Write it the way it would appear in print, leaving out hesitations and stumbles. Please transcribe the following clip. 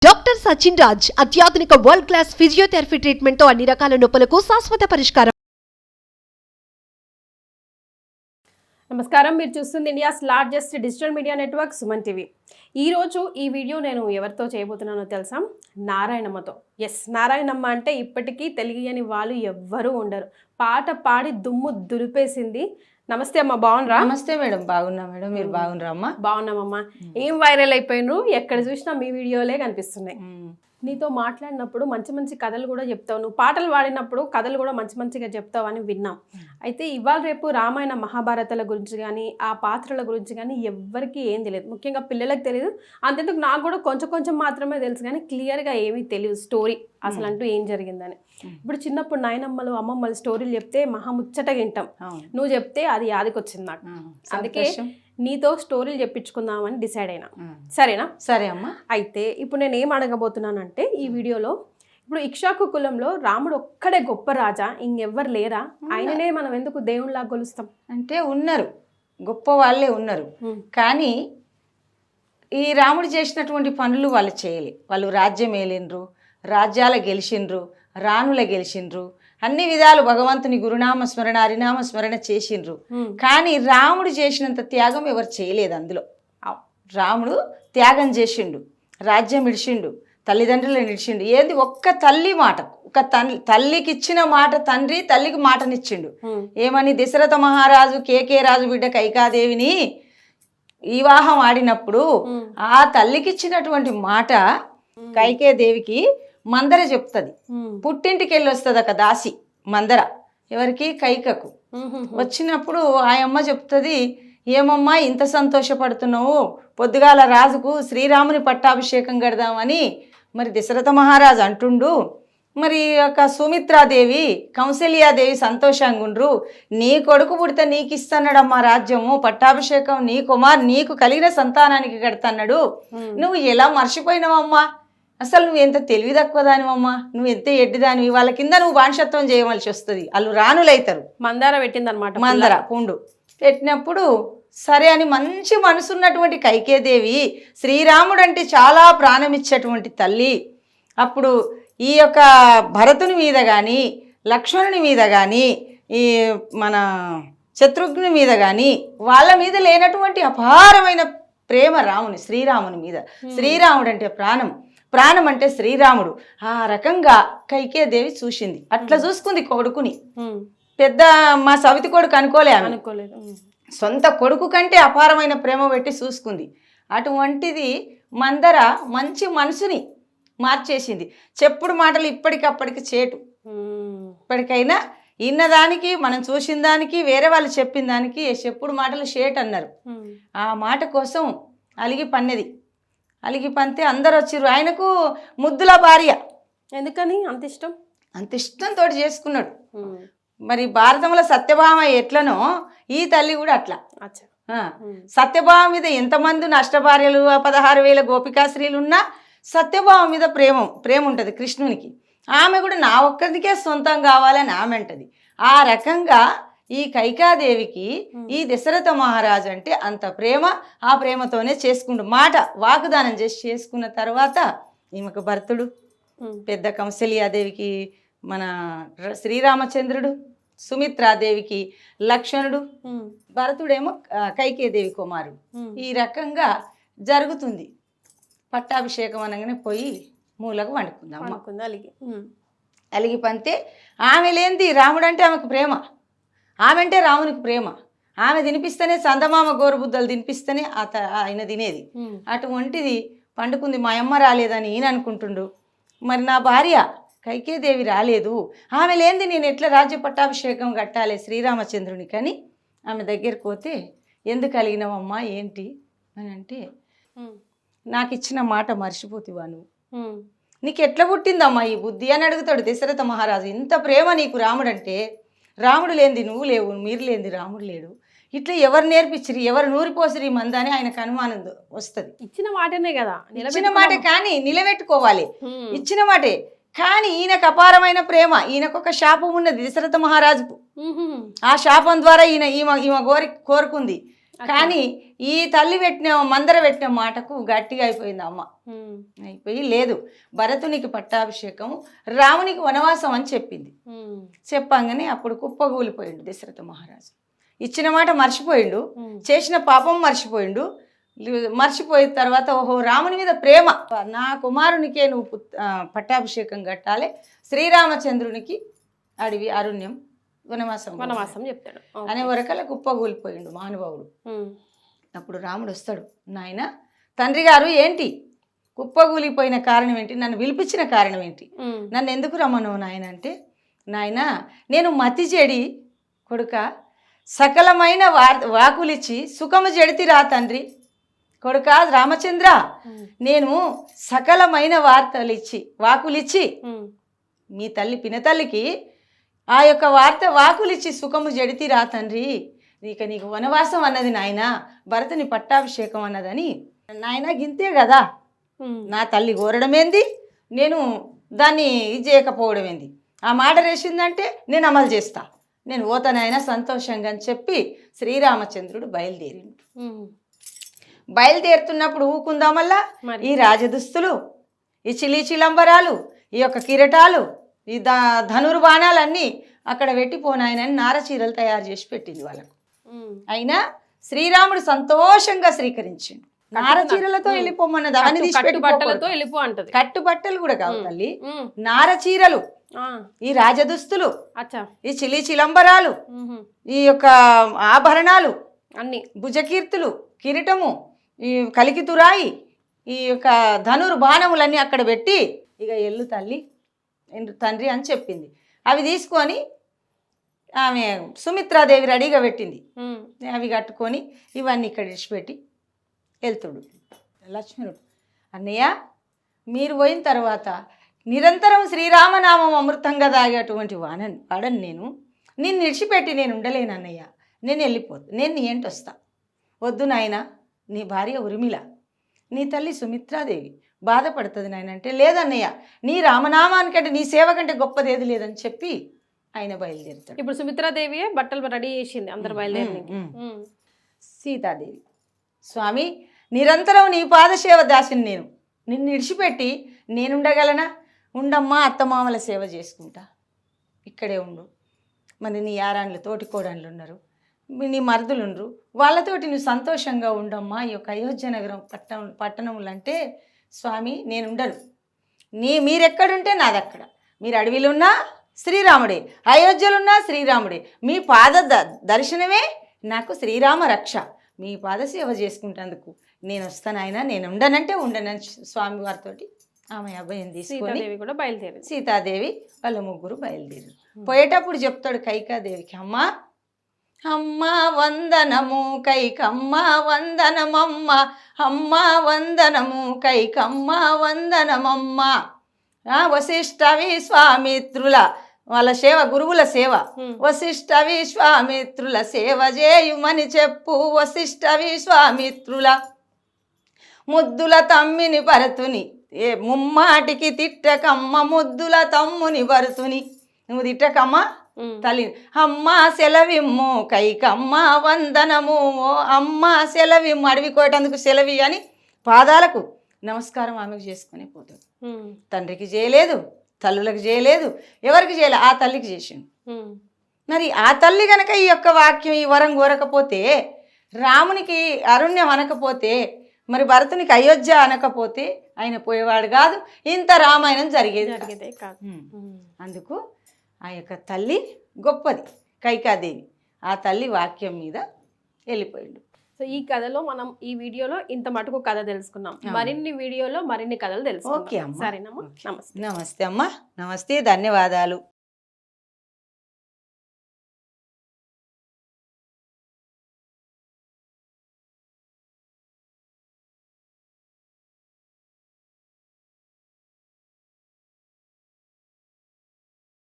Doctor Sachin Raj అత్యాధునిక world class physiotherapy treatment తో అన్ని రకాల నొప్పులకు శాశ్వత పరిష్కారం. నమస్కారం, మీరు చూస్తుంది India's largest digital media network Suman TV. ఈరోజు ఈ వీడియో నేను ఎవరితో చేయబోతున్నానో తెలుసా? నారాయణమ్మతో. నారాయణమ్మ అంటే ఇప్పటికీ తెలియని వాళ్ళు ఎవ్వరూ ఉండరు. పాట పాడి దుమ్ము దులిపేసింది. నమస్తే అమ్మ, బాగున్నారా? నమస్తే మేడం, బాగున్నా మేడం, మీరు బాగున్నారా అమ్మా? బాగున్నామమ్మా. ఏం వైరల్ అయిపోయినరు, ఎక్కడ చూసినా మీ వీడియోలే కనిపిస్తున్నాయి. నీతో మాట్లాడినప్పుడు మంచి మంచి కథలు కూడా చెప్తావు, నువ్వు పాటలు పాడినప్పుడు కథలు కూడా మంచి మంచిగా చెప్తావు అని విన్నాం. అయితే ఇవాళ రేపు రామాయణ మహాభారతాల గురించి కానీ ఆ పాత్రల గురించి కానీ ఎవ్వరికీ ఏం తెలియదు, ముఖ్యంగా పిల్లలకు తెలియదు. అంతెందుకు నాకు కూడా కొంచెం కొంచెం మాత్రమే తెలుసు, కానీ క్లియర్గా ఏమీ తెలియదు స్టోరీ అసలు అంటూ ఏం జరిగిందని. ఇప్పుడు చిన్నప్పుడు నాయనమ్మలు అమ్మమ్మలు స్టోరీలు చెప్తే మహాముచ్చటగా వింటాం, నువ్వు చెప్తే అది యాదికొచ్చింది నాకు. అందుకే నీతో స్టోరీలు చెప్పించుకుందామని డిసైడ్ అయినా. సరేనా? సరే అమ్మా. అయితే ఇప్పుడు నేను ఏం అడగబోతున్నానంటే, ఈ వీడియోలో ఇప్పుడు ఇక్ష్వాకు కులంలో రాముడు ఒక్కడే గొప్ప రాజా, ఇంకెవ్వరు లేరా? ఆయననే మనం ఎందుకు దేవుళ్ళలా కొలుస్తాం? అంటే ఉన్నారు, గొప్ప వాళ్ళే ఉన్నారు, కానీ ఈ రాముడు చేసినటువంటి పనులు వాళ్ళు చేయలే. వాళ్ళు రాజ్యం ఏలిండ్రు, రాజ్యాల గెలిచిండ్రు, రాణుల గెలిచిండ్రు, అన్ని విధాలు భగవంతుని గురునామ స్మరణ హరినామ స్మరణ చేసిండ్రు. కానీ రాముడు చేసినంత త్యాగం ఎవరు చేయలేదు. అందులో రాముడు త్యాగం చేసిండు, రాజ్యం ఇడిచిండు, తల్లిదండ్రులను ఇడిచిండు. ఏంది ఒక్క తల్లి మాట, ఒక తల్లికి ఇచ్చిన మాట తండ్రి తల్లికి మాటనిచ్చిండు. ఏమని? దశరథ మహారాజు కేకే రాజు బిడ్డ కైకాదేవిని వివాహం ఆడినప్పుడు ఆ తల్లికి ఇచ్చినటువంటి మాట కైకేదేవికి మందర చెప్తుంది. పుట్టింటికి వెళ్ళి వస్తుంది ఒక దాసి మందర, ఎవరికి? కైకకు. వచ్చినప్పుడు ఆ అమ్మ చెప్తుంది, ఏమమ్మా ఇంత సంతోషపడుతున్నావు, పొద్దుగాల రాజుకు శ్రీరాముని పట్టాభిషేకం కడదామని మరి దశరథ మహారాజు అంటుండు, మరి ఒక సుమిత్రాదేవి కౌసల్యాదేవి సంతోషంగా ఉండ్రు, నీ కొడుకు పుడితే నీకు ఇస్తున్నాడమ్మా రాజ్యము, పట్టాభిషేకం నీ కుమార్ నీకు కలిగిన సంతానానికి కడతన్నాడు, నువ్వు ఎలా మర్చిపోయినావమ్మా, అసలు నువ్వు ఎంత తెలివి తక్కువ దానివమ్మా, నువ్వు ఎంత ఎడ్డిదానివి, వాళ్ళ కింద నువ్వు బానిసత్వం చేయవలసి వస్తుంది, వాళ్ళు రాణులైతారు. మందార పెట్టిందనమాట, మందర పుండు పెట్టినప్పుడు సరే అని మంచి మనసున్నటువంటి కైకేదేవి, శ్రీరాముడు అంటే చాలా ప్రాణమిచ్చేటువంటి తల్లి, అప్పుడు ఈ యొక్క భరతుని మీద కానీ లక్ష్మణుని మీద కానీ ఈ మన శత్రుఘ్ని మీద కానీ వాళ్ళ మీద లేనటువంటి అపారమైన ప్రేమ రాముని శ్రీరాముని మీద. శ్రీరాముడు అంటే ప్రాణం, ప్రాణం అంటే శ్రీరాముడు. ఆ రకంగా కైకేదేవి చూసింది, అట్లా చూసుకుంది కొడుకుని. పెద్ద మా సవితి కొడుకు అనుకోలేదు, సొంత కొడుకు కంటే అపారమైన ప్రేమ పెట్టి చూసుకుంది. అటువంటిది మందర మంచి మనసుని మార్చేసింది. చెప్పుడు మాటలు ఇప్పటికప్పటికి చేటు, ఇప్పటికైనా ఇన్నదానికి మనం చూసిన దానికి వేరే వాళ్ళు చెప్పిన దానికి చెప్పుడు మాటలు షేట్ అన్నారు. ఆ మాట కోసం అలిగి పన్నది. అలిగి పంతే అందరు వచ్చిర్రు. ఆయనకు ముద్దుల భార్య. ఎందుకని అంత ఇష్టం? అంత ఇష్టంతో చేసుకున్నాడు. మరి భారతంలో సత్యభామ ఎట్లనో ఈ తల్లి కూడా అట్లా. సత్యభామ మీద ఎంతమంది అష్టభార్యలు 16,000 గోపికాశ్రీలు ఉన్నా సత్యభామ మీద ప్రేమ ఉంటుంది కృష్ణునికి. ఆమె కూడా నా ఒక్కరికే సొంతం కావాలని ఆమె అంటది. ఆ రకంగా ఈ కైకాదేవికి ఈ దశరథ మహారాజు అంటే అంత ప్రేమ. ఆ ప్రేమతోనే చేసుకుంటూ మాట వాగ్దానం చేసి చేసుకున్న తర్వాత ఈమెకు భరతుడు, పెద్ద కౌసల్యాదేవికి మన శ్రీరామచంద్రుడు, సుమిత్రాదేవికి లక్ష్మణుడు, భరతుడేమో కైకేదేవి కుమారుడు. ఈ రకంగా జరుగుతుంది. పట్టాభిషేకం అనగానే పోయి మూలకు వండుకుందాం. అలిగి పంతే ఆమె లేనిది రాముడు అంటే ఆమెకు ప్రేమ, ఆమె అంటే రామునికి ప్రేమ. ఆమె తినిపిస్తేనే చందమామ గోరుబుద్దలు తినిపిస్తేనే ఆయన తినేది. అటువంటిది పండుకుంది. మా అమ్మ రాలేదని ఈయన అనుకుంటుండు. మరి నా భార్య కైకేదేవి రాలేదు, ఆమె లేనిది నేను ఎట్లా రాజ్య పట్టాభిషేకం కట్టాలి శ్రీరామచంద్రుని కానీ ఆమె దగ్గరికి పోతే, ఎందుకు కలిగినవమ్మా ఏంటి అని అంటే, నాకు ఇచ్చిన మాట మర్చిపోతివా నువ్వు, నీకు ఎట్లా పుట్టిందమ్మా ఈ బుద్ధి అని అడుగుతాడు దశరథ మహారాజు. ఇంత ప్రేమ నీకు రాముడంటే, రాముడు లేనిది నువ్వు లేవు, మీరు లేనిది రాముడు లేడు, ఇట్లా ఎవరు నేర్పించిరి, ఎవరు నూరిపోసిరి మంద అని ఆయనకు అనుమానం వస్తుంది. ఇచ్చిన మాటనే కదా, ఇచ్చిన మాట కానీ నిలబెట్టుకోవాలి. ఇచ్చిన మాటే కానీ ఈయనకు అపారమైన ప్రేమ. ఈయనకు ఒక శాపం ఉన్నది దశరథ మహారాజుకు. ఆ శాపం ద్వారా ఈమె కోరుకుంది, కానీ ఈ తల్లి పెట్టిన మందర పెట్టిన మాటకు గట్టిగా అయిపోయింది అమ్మ. అయిపోయి లేదు, భరతునికి పట్టాభిషేకం, రామునికి వనవాసం అని చెప్పింది. చెప్పంగానే అప్పుడు కుప్పగూలిపోయిండు దశరథ మహారాజు. ఇచ్చిన మాట మర్చిపోయిండు, చేసిన పాపం మర్చిపోయిండు. మర్చిపోయిన తర్వాత ఓహో రాముని మీద ప్రేమ, నా కుమారునికే నువ్వు పట్టాభిషేకం కట్టాలి, శ్రీరామచంద్రునికి అడవి అరణ్యం వనవాసం చెప్తాడు అనే వరకల్లా కుప్పగూలిపోయిండు మహానుభావుడు. అప్పుడు రాముడు వస్తాడు, నాయన తండ్రి గారు ఏంటి కుప్పగూలిపోయిన కారణం ఏంటి, నన్ను పిలిపించిన కారణం ఏంటి, నన్ను ఎందుకు రమ్మను నాయన అంటే, నాయన నేను మతి చెడి కొడుక సకలమైన వాకులిచ్చి సుఖము జడితి రా తండ్రి. కొడుక రామచంద్ర, నేను సకలమైన వాకులిచ్చి మీ తల్లి పినతల్లికి ఆ యొక్క వాకులిచ్చి సుఖము జడితి రా తండ్రి. ఇక నీకు వనవాసం అన్నది నాయన, భరతుని పట్టాభిషేకం అన్నదని. నాయన గింతే కదా, నా తల్లి కోరడమేంది, నేను దాన్ని ఇది చేయకపోవడం ఏంది, ఆ మాట రేసిందంటే నేను అమలు చేస్తా, నేను పోతానైనా సంతోషంగా అని చెప్పి శ్రీరామచంద్రుడు బయలుదేరుతున్నప్పుడు ఊకుందామల్లా ఈ రాజదుస్తులు, ఈ చిలీచిలంబరాలు, ఈ యొక్క కిరటాలు, ఈ ధనుర్బాణాలన్నీ అక్కడ పెట్టిపోనాయనని నారచీరలు తయారు చేసి పెట్టింది వాళ్ళకు. అయినా శ్రీరాముడు సంతోషంగా స్వీకరించిండు. నారచీరలతో వెళ్ళిపోమన్నది, అవన్నీ తీసి కట్టుబట్టలు కూడా కావు తల్లి, నారచీరలు, ఈ రాజదుస్తులు, ఈ చిలీచిలంబరాలు, ఈ యొక్క ఆభరణాలు అన్ని, భుజకీర్తులు, కిరీటము, ఈ కలికితురాయి, ఈ యొక్క ధనుర్బాణములన్నీ అక్కడ పెట్టి ఇక ఎల్లు తల్లి తండ్రి అని చెప్పింది. అవి తీసుకొని ఆమె సుమిత్రాదేవి రెడీగా పెట్టింది. అవి కట్టుకొని ఇవన్నీ ఇక్కడ విడిచిపెట్టి వెళ్తుడు లక్ష్మణుడు. అన్నయ్య మీరు పోయిన తర్వాత నిరంతరం శ్రీరామనామం అమృతంగా తాగేటువంటి వాడని నిన్ను విడిచిపెట్టి నేను ఉండలేను అన్నయ్య, నేను నేను నీ ఏంటి వస్తా. వద్దు నాయన, నీ భార్య ఉర్మిళ, నీ తల్లి సుమిత్రాదేవి బాధపడుతుంది నాయన అంటే, లేదన్నయ్య నీ రామనామానికంటే నీ సేవ కంటే గొప్పది ఏది లేదని చెప్పి ఆయన బయలుదేరుతాడు. ఇప్పుడు సుమిత్రాదేవి బట్టలు రెడీ చేసింది, అందరు బయలుదేరి. సీతాదేవి, స్వామి నిరంతరం నీ పాదసేవ దాసిని నేను, నిన్ను విడిచిపెట్టి నేనుండగలనా, ఉండమ్మా అత్తమామల సేవ చేసుకుంటా, ఇక్కడే ఉండు, మరి నీ యారాండ్లు తోటికోడాన్లు ఉన్నారు, నీ మరుదులు ఉండరు, వాళ్ళతోటి నువ్వు సంతోషంగా ఉండమ్మా. ఈ యొక్క అయోధ్య నగరం పట్టణములు అంటే స్వామి నేను ఉండను, మీరెక్కడుంటే నాదక్కడ, మీరు అడవిలున్నా శ్రీరాముడే, అయోధ్యలున్నా శ్రీరాముడే, మీ పాద దర్శనమే నాకు శ్రీరామ రక్ష, మీ పాద సేవ చేసుకుంటేందుకు నేను వస్తాను ఆయన, నేను ఉండనంటే ఉండనని స్వామి వారితో ఆమె అభయం తీసుకొని కూడా బయలుదేరి సీతాదేవి వాళ్ళ ముగ్గురు బయలుదేరి పోయేటప్పుడు చెప్తాడు కైకాదేవికి, అమ్మా అమ్మ వందనము కైకమ్మ వందనమమ్మ, అమ్మ వందనము కైకమ్మ వందనమమ్మ. వశిష్ఠ విశ్వామిత్రుల వాళ్ళ సేవ, గురువుల సేవ, వశిష్ఠ విశ్వామిత్రుల సేవ చేయుమని చెప్పు, వశిష్ఠ విశ్వామిత్రుల ముద్దుల తమ్మిని భరతుని ముమ్మాటికి తిట్టకమ్మ, ముద్దుల తమ్ముని భరతుని నువ్వు తిట్టకమ్మ తల్లి. అమ్మ సెలవిమ్ము కైకమ్మ వందనము, అమ్మ సెలవిమ్ము, అడవి కోయటందుకు సెలవి అని పాదాలకు నమస్కారం ఆమెకు చేసుకుని పోతాడు. తండ్రికి చేయలేదు, తల్లులకు చేయలేదు, ఎవరికి చేయలేదు, ఆ తల్లికి చేసిండు. మరి ఆ తల్లి గనక ఈ యొక్క వాక్యం ఈ వరం కోరకపోతే, రామునికి అరణ్యం అనకపోతే, మరి భరతునికి అయోధ్య అనకపోతే ఆయన పోయేవాడు కాదు, ఇంత రామాయణం జరిగేదే కాదు. అందుకు ఆ యొక్క తల్లి గొప్పది కైకాదేవి, ఆ తల్లి వాక్యం మీద వెళ్ళిపోయిండు. సో ఈ కథలో మనం ఈ వీడియోలో ఇంత మటుకు కథ తెలుసుకున్నాం, మరిన్ని వీడియోలో మరిన్ని కథలు తెలుసుకుందాం. ఓకే అమ్మ, సరేనమ్మా, నమస్తే. నమస్తే అమ్మ, నమస్తే, ధన్యవాదాలు.